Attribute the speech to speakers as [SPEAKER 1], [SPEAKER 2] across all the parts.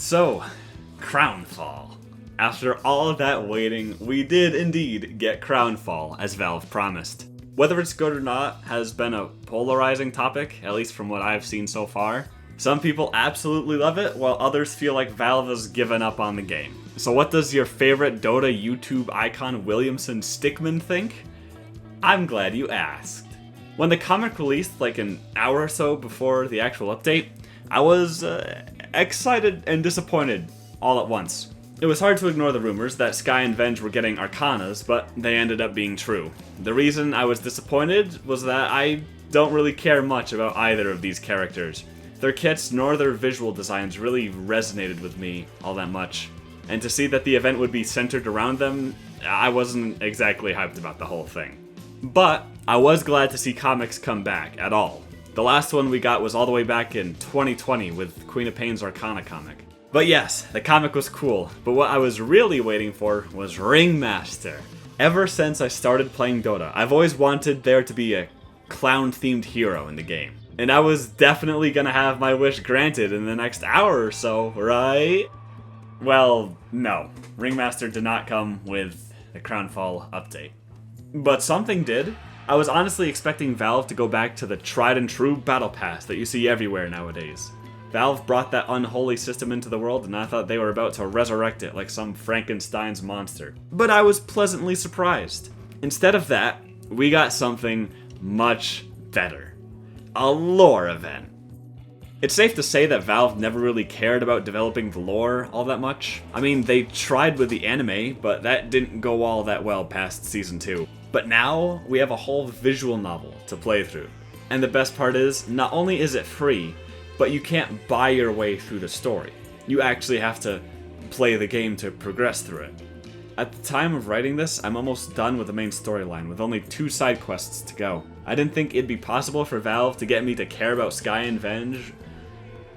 [SPEAKER 1] So, Crownfall. After all of that waiting, we did indeed get Crownfall, as Valve promised. Whether it's good or not has been a polarizing topic, at least from what I've seen so far. Some people absolutely love it, while others feel like Valve has given up on the game. So what does your favorite Dota YouTube icon Williamson Stickman think? I'm glad you asked. When the comic released like an hour or so before the actual update, I was excited and disappointed all at once. It was hard to ignore the rumors that Sky and Venge were getting Arcanas, but they ended up being true. The reason I was disappointed was that I don't really care much about either of these characters. Their kits nor their visual designs really resonated with me all that much. And to see that the event would be centered around them, I wasn't exactly hyped about the whole thing. But I was glad to see comics come back at all. The last one we got was all the way back in 2020 with Queen of Pain's Arcana comic. But yes, the comic was cool, but what I was really waiting for was Ringmaster. Ever since I started playing Dota, I've always wanted there to be a clown-themed hero in the game. And I was definitely gonna have my wish granted in the next hour or so, right? Well, no. Ringmaster did not come with the Crownfall update. But something did. I was honestly expecting Valve to go back to the tried and true Battle Pass that you see everywhere nowadays. Valve brought that unholy system into the world, and I thought they were about to resurrect it like some Frankenstein's monster. But I was pleasantly surprised. Instead of that, we got something much better. A lore event. It's safe to say that Valve never really cared about developing the lore all that much. I mean, they tried with the anime, but that didn't go all that well past Season 2. But now, we have a whole visual novel to play through. And the best part is, not only is it free, but you can't buy your way through the story. You actually have to play the game to progress through it. At the time of writing this, I'm almost done with the main storyline, with only 2 side quests to go. I didn't think it'd be possible for Valve to get me to care about Sky and Venge,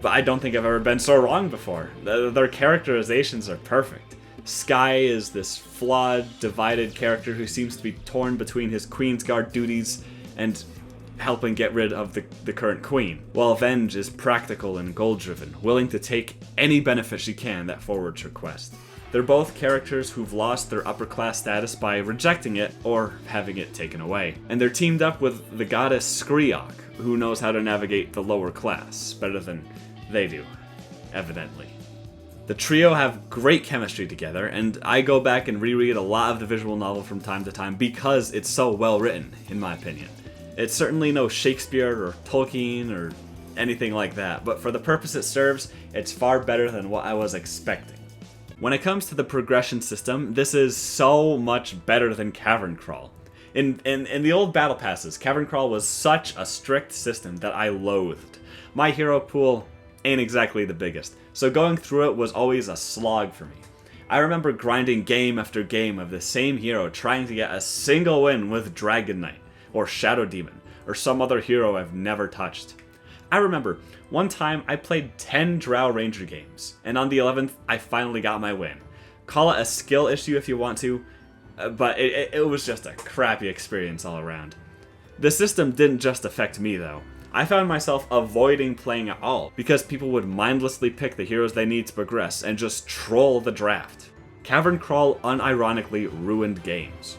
[SPEAKER 1] but I don't think I've ever been so wrong before. Their characterizations are perfect. Sky is this flawed, divided character who seems to be torn between his Queensguard duties and helping get rid of the current queen, while Venge is practical and goal-driven, willing to take any benefit she can that forwards her quest. They're both characters who've lost their upper-class status by rejecting it or having it taken away. And they're teamed up with the goddess Skriok, who knows how to navigate the lower class better than they do, evidently. The trio have great chemistry together, and I go back and reread a lot of the visual novel from time to time because it's so well written, in my opinion. It's certainly no Shakespeare or Tolkien or anything like that, but for the purpose it serves, it's far better than what I was expecting. When it comes to the progression system, this is so much better than Cavern Crawl. In the old Battle Passes, Cavern Crawl was such a strict system that I loathed. My hero pool ain't exactly the biggest, so going through it was always a slog for me. I remember grinding game after game of the same hero trying to get a single win with Dragon Knight, or Shadow Demon, or some other hero I've never touched. I remember, one time I played 10 Drow Ranger games, and on the 11th I finally got my win. Call it a skill issue if you want to, but it was just a crappy experience all around. The system didn't just affect me though. I found myself avoiding playing at all, because people would mindlessly pick the heroes they need to progress and just troll the draft. Cavern Crawl unironically ruined games.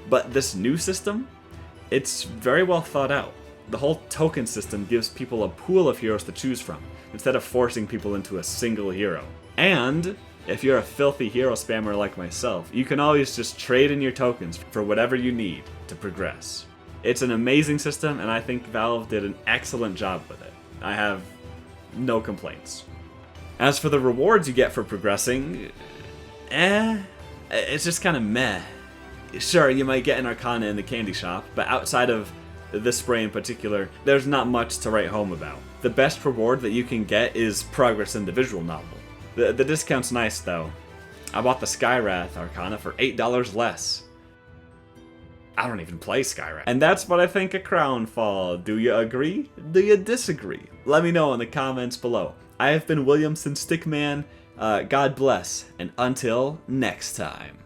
[SPEAKER 1] But this new system? It's very well thought out. The whole token system gives people a pool of heroes to choose from, instead of forcing people into a single hero. And if you're a filthy hero spammer like myself, you can always just trade in your tokens for whatever you need to progress. It's an amazing system, and I think Valve did an excellent job with it. I have no complaints. As for the rewards you get for progressing, it's just kind of meh. Sure, you might get an Arcana in the candy shop, but outside of this spray in particular, there's not much to write home about. The best reward that you can get is progress in the visual novel. The discount's nice though. I bought the Skywrath Arcana for $8 less. I don't even play Skywrath. And that's what I think of Crownfall. Do you agree? Do you disagree? Let me know in the comments below. I have been Williamson Stickman. God bless, and until next time.